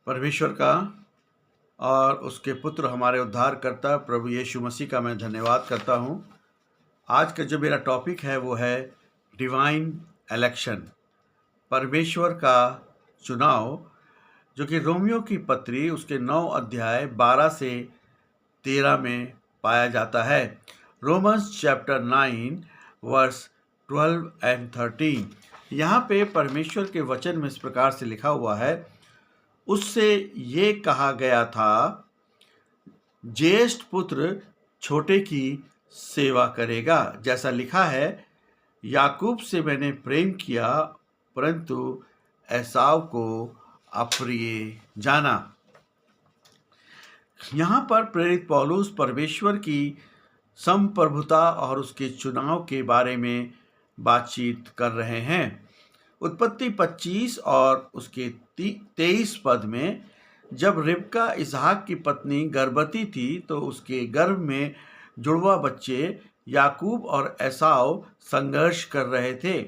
परमेश्वर का और उसके पुत्र हमारे उद्धारकर्ता प्रभु यीशु मसीह का मैं धन्यवाद करता हूँ। आज का जो मेरा टॉपिक है वो है डिवाइन इलेक्शन, परमेश्वर का चुनाव, जो कि रोमियो की पत्री उसके 9 अध्याय 12 से 13 में पाया जाता है। Romans chapter 9 verse 12 and 13। यहाँ पे परमेश्वर के वचन में इस प्रकार से लिखा हुआ है, उससे ये कहा गया था, ज्येष्ठ पुत्र छोटे की सेवा करेगा। जैसा लिखा है, याकूब से मैंने प्रेम किया परंतु एसाव को अप्रिय जाना। यहाँ पर प्रेरित पौलुस परमेश्वर की संप्रभुता और उसके चुनाव के बारे में बातचीत कर रहे हैं। उत्पत्ति 25 और उसके 23 पद में, जब रिबका इसहाक की पत्नी गर्भवती थी तो उसके गर्भ में जुड़वा बच्चे याकूब और एसाव संघर्ष कर रहे थे।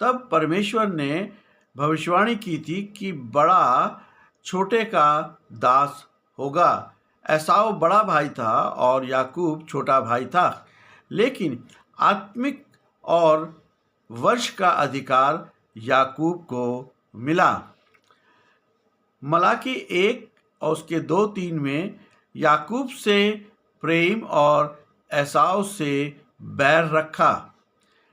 तब परमेश्वर ने भविष्यवाणी की थी कि बड़ा छोटे का दास होगा। एसाव बड़ा भाई था और याकूब छोटा भाई था, लेकिन आत्मिक और वंश का अधिकार याकूब को मिला। मलाकी 1 और उसके 2-3 में याकूब से प्रेम और एसाव से बैर रखा।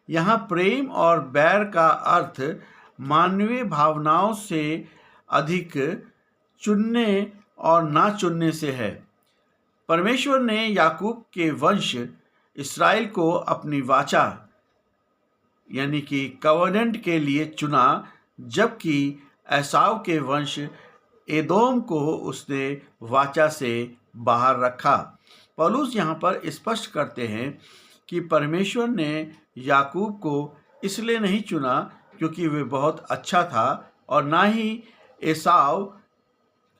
यहाँ प्रेम और बैर का अर्थ मानवीय भावनाओं से अधिक चुनने और ना चुनने से है। परमेश्वर ने याकूब के वंश इस्राएल को अपनी वाचा यानी कि कवनेंट के लिए चुना, जबकि एसाव के वंश एदोम को उसने वाचा से बाहर रखा। पौलुस यहाँ पर स्पष्ट करते हैं कि परमेश्वर ने याकूब को इसलिए नहीं चुना क्योंकि वे बहुत अच्छा था, और ना ही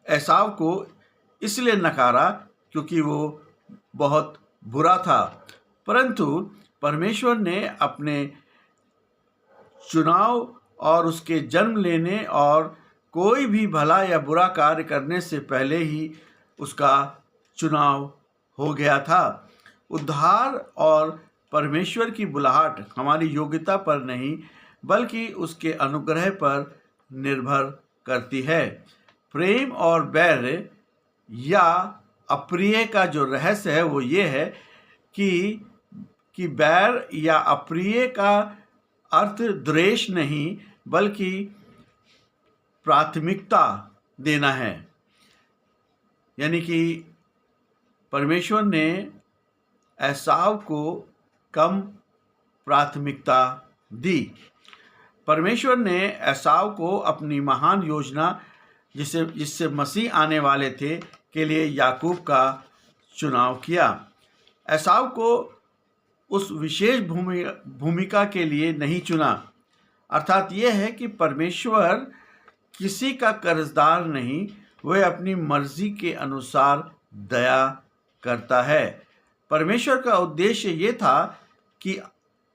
एसाव को इसलिए नकारा क्योंकि वो बहुत बुरा था, परंतु परमेश्वर ने अपने चुनाव और उसके जन्म लेने और कोई भी भला या बुरा कार्य करने से पहले ही उसका चुनाव हो गया था। उद्धार और परमेश्वर की बुलाहट हमारी योग्यता पर नहीं बल्कि उसके अनुग्रह पर निर्भर करती है। प्रेम और बैर या अप्रिय का जो रहस्य है वो ये है कि बैर या अप्रिय का अर्थ द्वेष नहीं बल्कि प्राथमिकता देना है। यानी कि परमेश्वर ने एसाव को कम प्राथमिकता दी। परमेश्वर ने एसाव को अपनी महान योजना जिससे मसीह आने वाले थे के लिए याकूब का चुनाव किया। एसाव को उस विशेष भूमिका के लिए नहीं चुना। अर्थात यह है कि परमेश्वर किसी का कर्जदार नहीं, वह अपनी मर्जी के अनुसार दया करता है। परमेश्वर का उद्देश्य ये था कि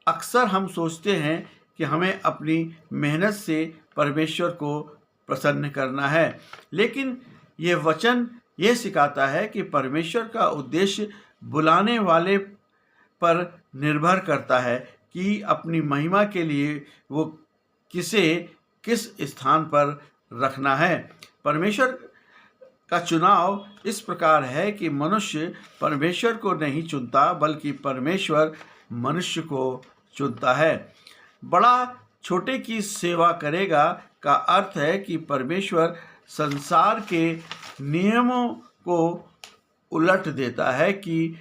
अक्सर हम सोचते हैं कि हमें अपनी मेहनत से परमेश्वर को प्रसन्न करना है, लेकिन ये वचन ये सिखाता है कि परमेश्वर का उद्देश्य बुलाने वाले पर निर्भर करता है कि अपनी महिमा के लिए वो किस स्थान पर रखना है। परमेश्वर का चुनाव इस प्रकार है कि मनुष्य परमेश्वर को नहीं चुनता बल्कि परमेश्वर मनुष्य को चुनता है। बड़ा छोटे की सेवा करेगा का अर्थ है कि परमेश्वर संसार के नियमों को उलट देता है कि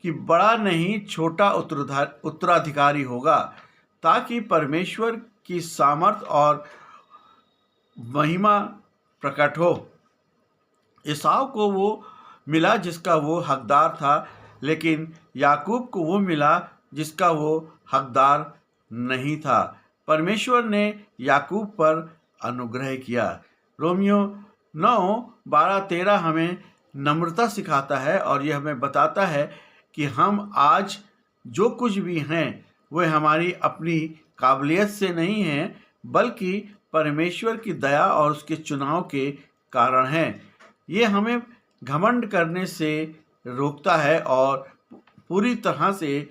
बड़ा नहीं छोटा उत्तराधिकारी होगा, ताकि परमेश्वर की सामर्थ और महिमा प्रकट हो। एसाव को वो मिला जिसका वो हकदार था, लेकिन याकूब को वो मिला जिसका वो हकदार नहीं था। परमेश्वर ने याकूब पर अनुग्रह किया। रोमियो 9:12-13 हमें नम्रता सिखाता है और यह हमें बताता है कि हम आज जो कुछ भी हैं वह हमारी अपनी काबिलियत से नहीं है बल्कि परमेश्वर की दया और उसके चुनाव के कारण है। ये हमें घमंड करने से रोकता है और पूरी तरह से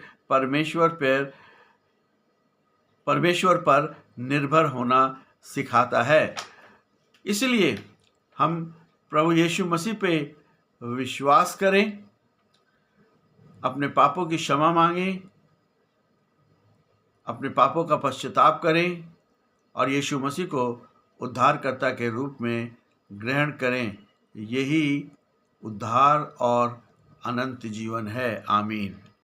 परमेश्वर पर निर्भर होना सिखाता है। इसलिए हम प्रभु यीशु मसीह पे विश्वास करें, अपने पापों की क्षमा मांगें, अपने पापों का पश्चाताप करें और यीशु मसीह को उद्धारकर्ता के रूप में ग्रहण करें। यही उद्धार और अनंत जीवन है। आमीन।